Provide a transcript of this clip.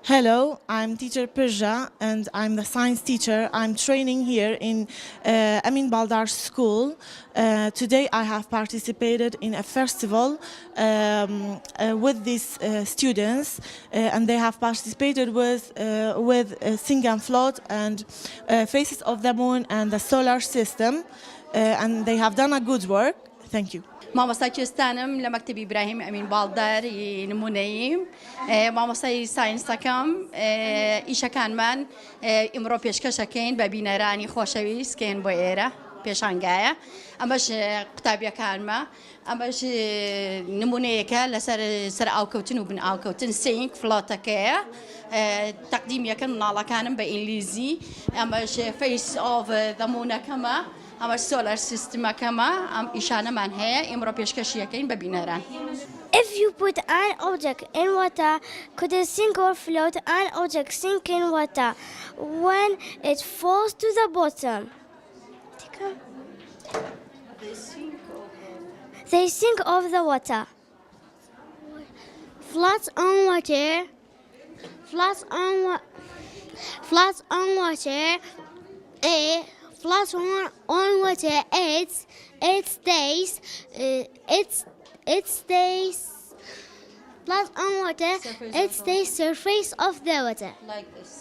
Hello, I'm teacher Persia and I'm the science teacher. I'm training here in Əmin Baldar School. Today I have participated in a festival with these students and they have participated with Sing and Float and Faces of the Moon and the Solar System and they have done a good work. Thank you. مامۆستا کوێستانم لە مەکتەبی ئیبراهیم ئەمین باڵداری نمونەییم مامۆستای ساینسەکەم ئیشەکانمان ئیمڕۆ پێشکەشەکەین بە بینەرانی خۆشەویست کەین بۆ ئێرە پێشانگایە ئەمەش قوتابیەکانمە ئەمەش نمونەیەکە لەسەر سەر ئاوکەوتن و بن ئاوکەوتن سینک فلۆتەکەیە تەقدیمیەکەن مناڵەکانم بە ئینگلیزی ئەمەش فیس ئۆف دە مونەکەمە ئەمە سۆلەر سیستمەکەمە ئەم ئیشانەمان هەیە ئیمڕۆ پێشکەشیەکەین بە بینەران. If you put an object in water, could it sink or float? An object sink in water when it falls to the bottom. They sink over the water. Floats on water. Floats on water. Floats on water. Floats on water. It stays. Floats on water. It stays surface of the water. Like this.